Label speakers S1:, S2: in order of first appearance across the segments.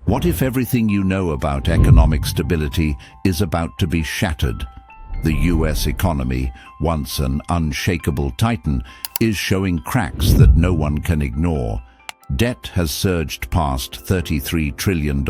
S1: What if everything you know about economic stability is about to be shattered? The US economy, once an unshakable titan, is showing cracks that no one can ignore. Debt has surged past $33 trillion,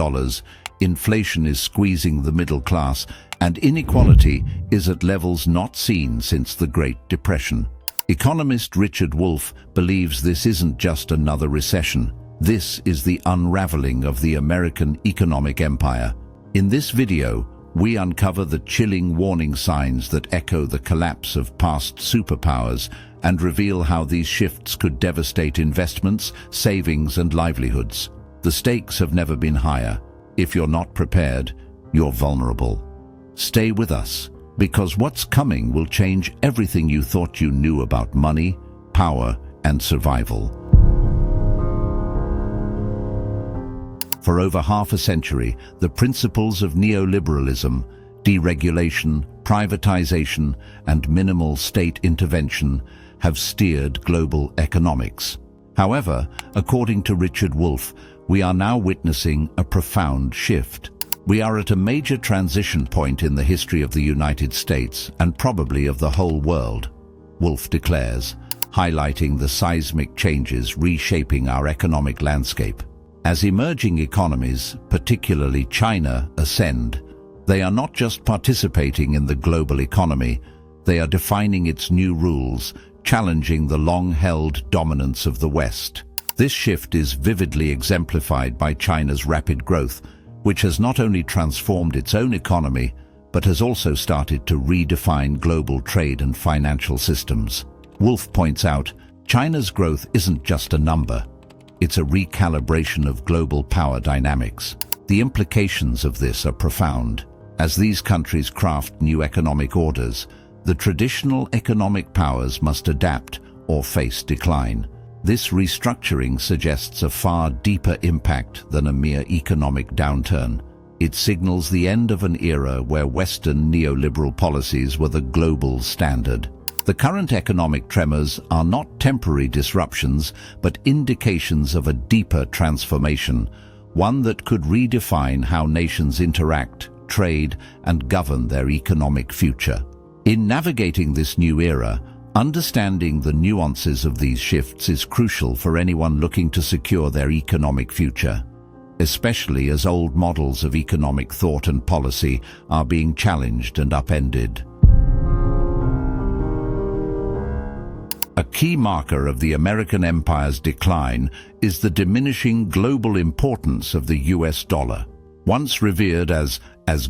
S1: inflation is squeezing the middle class, and inequality is at levels not seen since the Great Depression. Economist Richard Wolff believes this isn't just another recession. This is the unraveling of the American economic empire. In this video, we uncover the chilling warning signs that echo the collapse of past superpowers and reveal how these shifts could devastate investments, savings, and livelihoods. The stakes have never been higher. If you're not prepared, you're vulnerable. Stay with us, because what's coming will change everything you thought you knew about money, power, and survival. For over half a century, the principles of neoliberalism, deregulation, privatization, and minimal state intervention have steered global economics. However, according to Richard Wolff, we are now witnessing a profound shift. We are at a major transition point in the history of the United States and probably of the whole world, Wolff declares, highlighting the seismic changes reshaping our economic landscape. As emerging economies, particularly China, ascend, they are not just participating in the global economy, they are defining its new rules, challenging the long-held dominance of the West. This shift is vividly exemplified by China's rapid growth, which has not only transformed its own economy, but has also started to redefine global trade and financial systems. Wolff points out, China's growth isn't just a number. It's a recalibration of global power dynamics. The implications of this are profound. As these countries craft new economic orders, the traditional economic powers must adapt or face decline. This restructuring suggests a far deeper impact than a mere economic downturn. It signals the end of an era where Western neoliberal policies were the global standard. The current economic tremors are not temporary disruptions, but indications of a deeper transformation, one that could redefine how nations interact, trade, and govern their economic future. In navigating this new era, understanding the nuances of these shifts is crucial for anyone looking to secure their economic future, especially as old models of economic thought and policy are being challenged and upended. A key marker of the American empire's decline is the diminishing global importance of the US dollar. Once revered as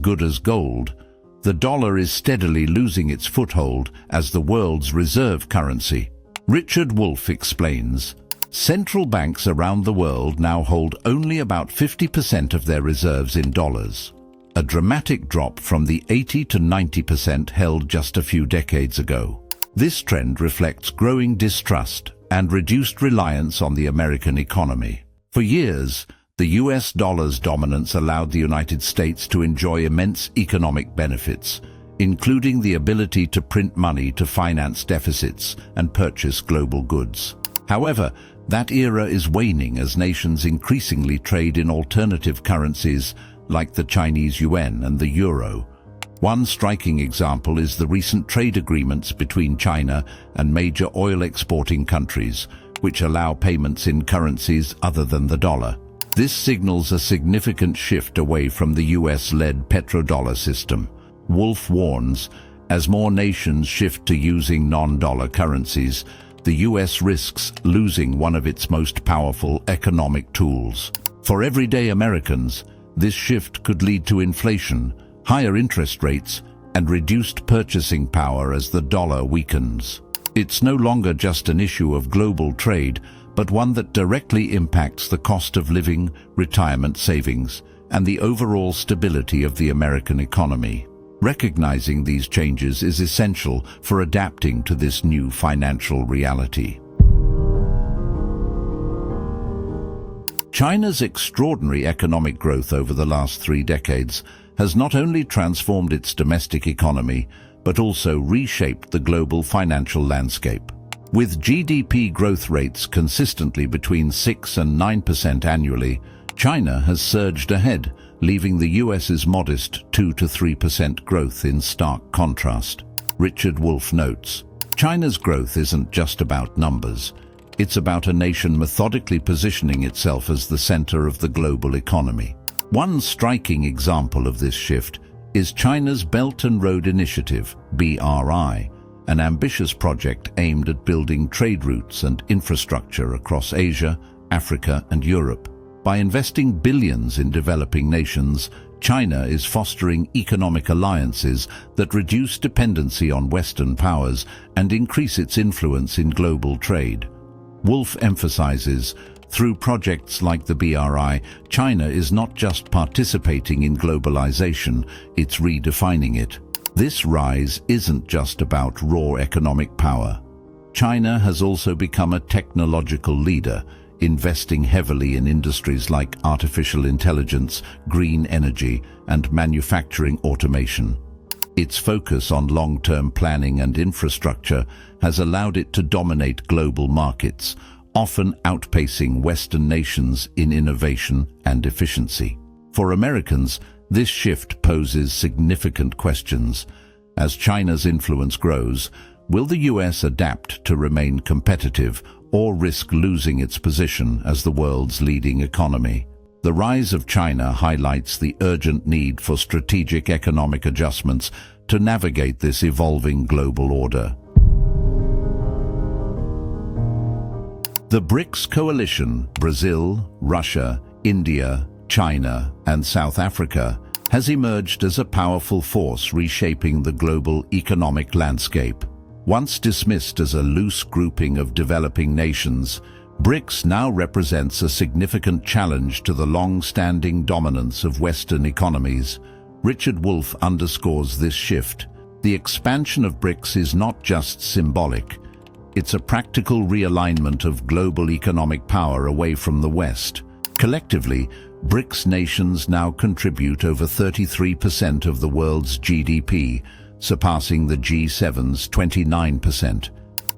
S1: good as gold, the dollar is steadily losing its foothold as the world's reserve currency. Richard Wolff explains, central banks around the world now hold only about 50% of their reserves in dollars, a dramatic drop from the 80 to 90% held just a few decades ago. This trend reflects growing distrust and reduced reliance on the American economy. For years, the US dollar's dominance allowed the United States to enjoy immense economic benefits, including the ability to print money to finance deficits and purchase global goods. However, that era is waning as nations increasingly trade in alternative currencies like the Chinese yuan and the euro. One striking example is the recent trade agreements between China and major oil-exporting countries, which allow payments in currencies other than the dollar. This signals a significant shift away from the US-led petrodollar system. Wolff warns, as more nations shift to using non-dollar currencies, the US risks losing one of its most powerful economic tools. For everyday Americans, this shift could lead to inflation, higher interest rates, and reduced purchasing power as the dollar weakens. It's no longer just an issue of global trade, but one that directly impacts the cost of living, retirement savings, and the overall stability of the American economy. Recognizing these changes is essential for adapting to this new financial reality. China's extraordinary economic growth over the last 3 decades has not only transformed its domestic economy, but also reshaped the global financial landscape. With GDP growth rates consistently between 6 and 9% annually, China has surged ahead, leaving the US's modest 2 to 3% growth in stark contrast. Richard Wolff notes, China's growth isn't just about numbers. It's about a nation methodically positioning itself as the center of the global economy. One striking example of this shift is China's Belt and Road Initiative, BRI, an ambitious project aimed at building trade routes and infrastructure across Asia, Africa, and Europe. By investing billions in developing nations, China is fostering economic alliances that reduce dependency on Western powers and increase its influence in global trade. Wolff emphasizes, through projects like the BRI, China is not just participating in globalization, it's redefining it. This rise isn't just about raw economic power. China has also become a technological leader, investing heavily in industries like artificial intelligence, green energy, and manufacturing automation. Its focus on long-term planning and infrastructure has allowed it to dominate global markets, often outpacing Western nations in innovation and efficiency. For Americans, this shift poses significant questions. As China's influence grows, will the US adapt to remain competitive or risk losing its position as the world's leading economy? The rise of China highlights the urgent need for strategic economic adjustments to navigate this evolving global order. The BRICS coalition, Brazil, Russia, India, China, and South Africa, has emerged as a powerful force reshaping the global economic landscape. Once dismissed as a loose grouping of developing nations, BRICS now represents a significant challenge to the long-standing dominance of Western economies. Richard Wolff underscores this shift. The expansion of BRICS is not just symbolic. It's a practical realignment of global economic power away from the West. Collectively, BRICS nations now contribute over 33% of the world's GDP, surpassing the G7's 29%.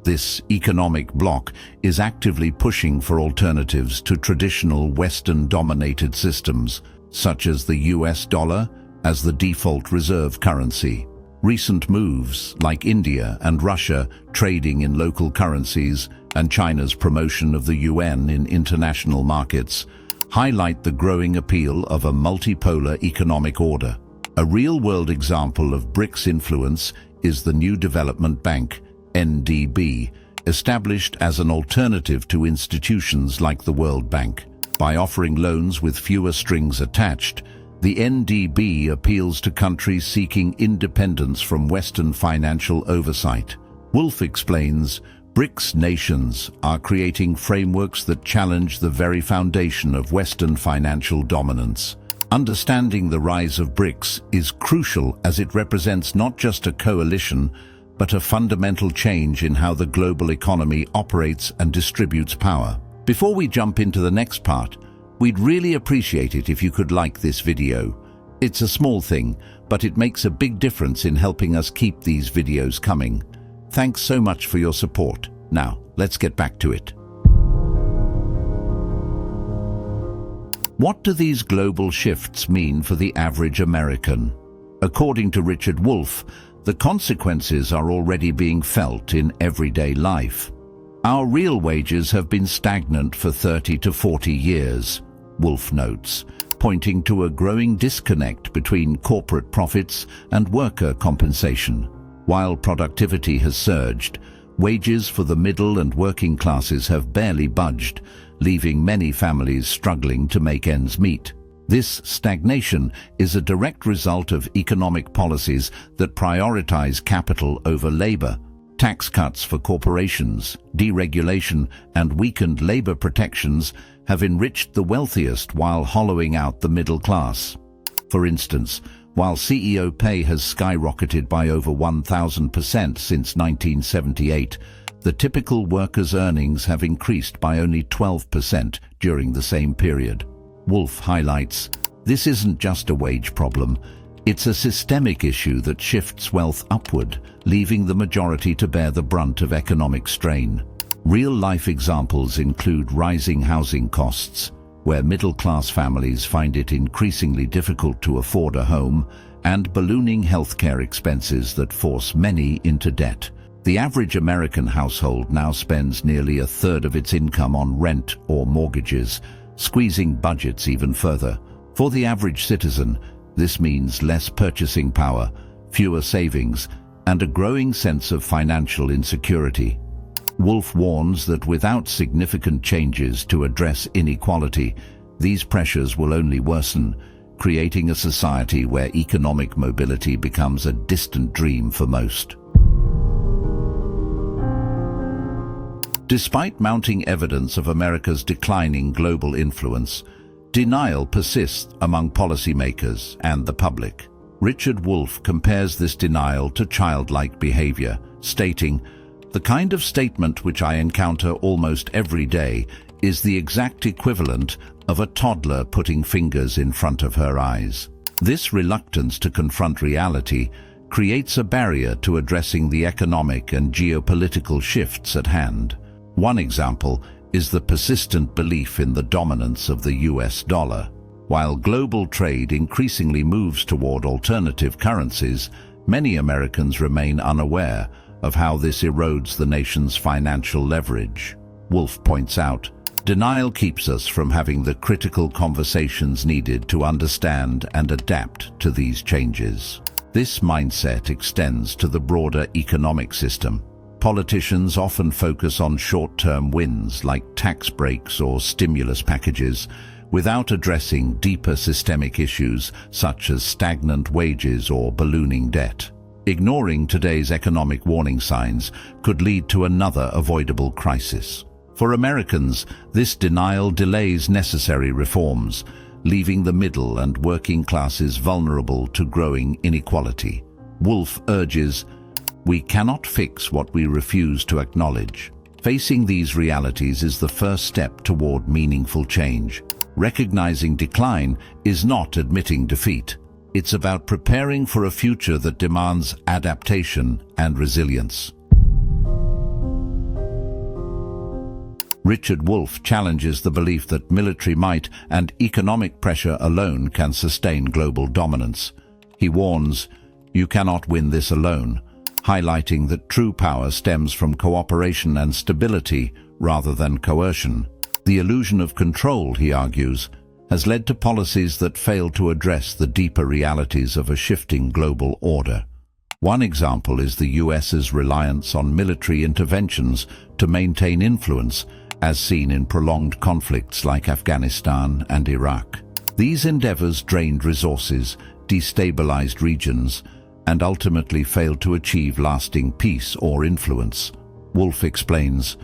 S1: This economic bloc is actively pushing for alternatives to traditional Western-dominated systems, such as the US dollar as the default reserve currency. Recent moves, like India and Russia trading in local currencies and China's promotion of the yuan in international markets, highlight the growing appeal of a multipolar economic order. A real-world example of BRICS influence is the New Development Bank, NDB, established as an alternative to institutions like the World Bank. By offering loans with fewer strings attached, the NDB appeals to countries seeking independence from Western financial oversight. Wolff explains, BRICS nations are creating frameworks that challenge the very foundation of Western financial dominance. Understanding the rise of BRICS is crucial as it represents not just a coalition, but a fundamental change in how the global economy operates and distributes power. Before we jump into the next part, we'd really appreciate it if you could like this video. It's a small thing, but it makes a big difference in helping us keep these videos coming. Thanks so much for your support. Now, let's get back to it. What do these global shifts mean for the average American? According to Richard Wolff, the consequences are already being felt in everyday life. Our real wages have been stagnant for 30 to 40 years, Wolff notes, pointing to a growing disconnect between corporate profits and worker compensation. While productivity has surged, wages for the middle and working classes have barely budged, leaving many families struggling to make ends meet. This stagnation is a direct result of economic policies that prioritize capital over labor. Tax cuts for corporations, deregulation, and weakened labor protections have enriched the wealthiest while hollowing out the middle class. For instance, while CEO pay has skyrocketed by over 1,000% since 1978, the typical worker's earnings have increased by only 12% during the same period. Wolff highlights, this isn't just a wage problem, it's a systemic issue that shifts wealth upward, leaving the majority to bear the brunt of economic strain. Real-life examples include rising housing costs, where middle-class families find it increasingly difficult to afford a home, and ballooning healthcare expenses that force many into debt. The average American household now spends nearly a third of its income on rent or mortgages, squeezing budgets even further. For the average citizen, this means less purchasing power, fewer savings, and a growing sense of financial insecurity. Wolff warns that without significant changes to address inequality, these pressures will only worsen, creating a society where economic mobility becomes a distant dream for most. Despite mounting evidence of America's declining global influence, denial persists among policymakers and the public. Richard Wolff compares this denial to childlike behavior, stating, "The kind of statement which I encounter almost every day is the exact equivalent of a toddler putting fingers in front of her eyes." This reluctance to confront reality creates a barrier to addressing the economic and geopolitical shifts at hand. One example is the persistent belief in the dominance of the US dollar. While global trade increasingly moves toward alternative currencies, many Americans remain unaware of how this erodes the nation's financial leverage. Wolff points out, denial keeps us from having the critical conversations needed to understand and adapt to these changes. This mindset extends to the broader economic system. Politicians often focus on short-term wins like tax breaks or stimulus packages, without addressing deeper systemic issues such as stagnant wages or ballooning debt. Ignoring today's economic warning signs could lead to another avoidable crisis. For Americans, this denial delays necessary reforms, leaving the middle and working classes vulnerable to growing inequality. Wolff urges, "We cannot fix what we refuse to acknowledge." Facing these realities is the first step toward meaningful change. Recognizing decline is not admitting defeat. It's about preparing for a future that demands adaptation and resilience. Richard Wolff challenges the belief that military might and economic pressure alone can sustain global dominance. He warns, "You cannot win this alone," highlighting that true power stems from cooperation and stability rather than coercion. The illusion of control, he argues, has led to policies that fail to address the deeper realities of a shifting global order. One example is the US's reliance on military interventions to maintain influence, as seen in prolonged conflicts like Afghanistan and Iraq. These endeavors drained resources, destabilized regions, and ultimately failed to achieve lasting peace or influence. Wolff explains,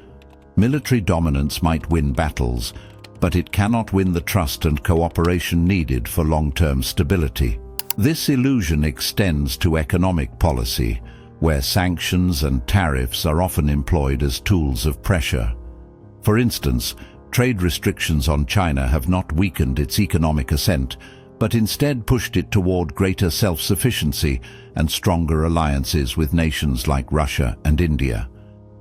S1: "Military dominance might win battles, but it cannot win the trust and cooperation needed for long-term stability." This illusion extends to economic policy, where sanctions and tariffs are often employed as tools of pressure. For instance, trade restrictions on China have not weakened its economic ascent, but instead pushed it toward greater self-sufficiency and stronger alliances with nations like Russia and India.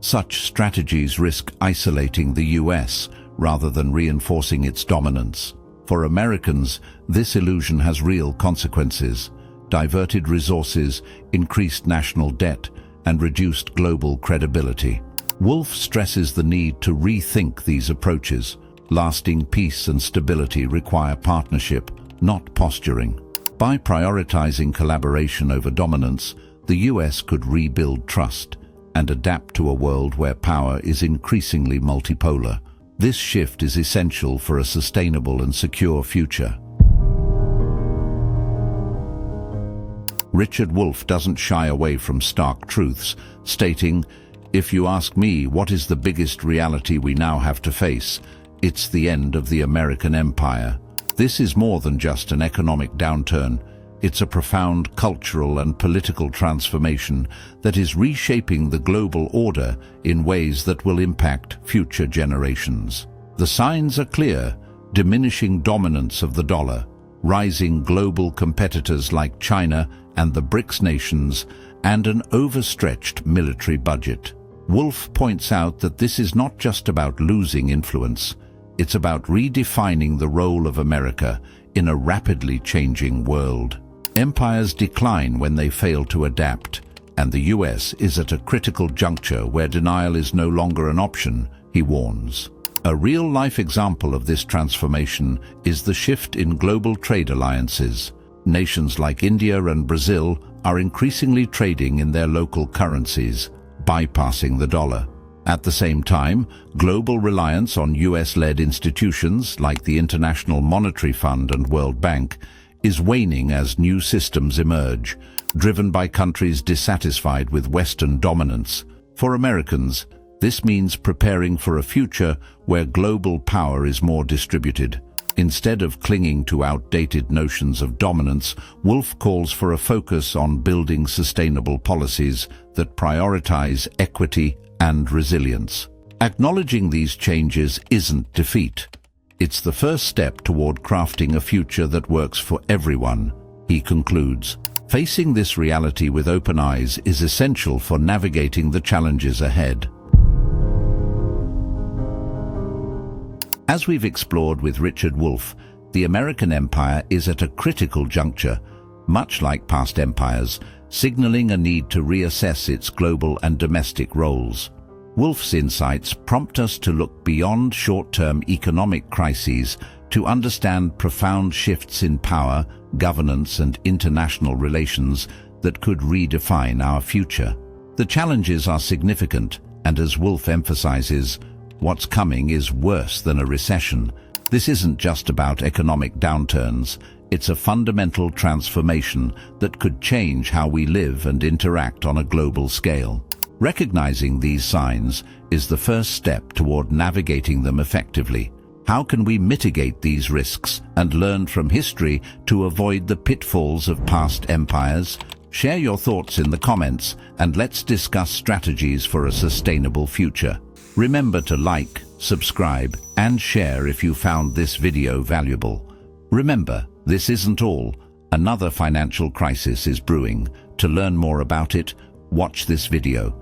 S1: Such strategies risk isolating the US rather than reinforcing its dominance. For Americans, this illusion has real consequences: diverted resources, increased national debt, and reduced global credibility. Wolff stresses the need to rethink these approaches. Lasting peace and stability require partnership, not posturing. By prioritizing collaboration over dominance, the US could rebuild trust and adapt to a world where power is increasingly multipolar. This shift is essential for a sustainable and secure future. Richard Wolff doesn't shy away from stark truths, stating, "If you ask me what is the biggest reality we now have to face, it's the end of the American empire." This is more than just an economic downturn. It's a profound cultural and political transformation that is reshaping the global order in ways that will impact future generations. The signs are clear: diminishing dominance of the dollar, rising global competitors like China and the BRICS nations, and an overstretched military budget. Wolff points out that this is not just about losing influence. It's about redefining the role of America in a rapidly changing world. Empires decline when they fail to adapt, and the US is at a critical juncture where denial is no longer an option, he warns. A real-life example of this transformation is the shift in global trade alliances. Nations like India and Brazil are increasingly trading in their local currencies, bypassing the dollar. At the same time, global reliance on US-led institutions like the International Monetary Fund and World Bank is waning as new systems emerge, driven by countries dissatisfied with Western dominance. For Americans, this means preparing for a future where global power is more distributed. Instead of clinging to outdated notions of dominance, Wolff calls for a focus on building sustainable policies that prioritize equity and resilience. Acknowledging these changes isn't defeat. It's the first step toward crafting a future that works for everyone, he concludes. Facing this reality with open eyes is essential for navigating the challenges ahead. As we've explored with Richard Wolff, the American empire is at a critical juncture, much like past empires, signaling a need to reassess its global and domestic roles. Wolff's insights prompt us to look beyond short-term economic crises to understand profound shifts in power, governance, and international relations that could redefine our future. The challenges are significant, and as Wolff emphasizes, what's coming is worse than a recession. This isn't just about economic downturns. It's a fundamental transformation that could change how we live and interact on a global scale. Recognizing these signs is the first step toward navigating them effectively. How can we mitigate these risks and learn from history to avoid the pitfalls of past empires? Share your thoughts in the comments, and let's discuss strategies for a sustainable future. Remember to like, subscribe, and share if you found this video valuable. Remember, this isn't all. Another financial crisis is brewing. To learn more about it, watch this video.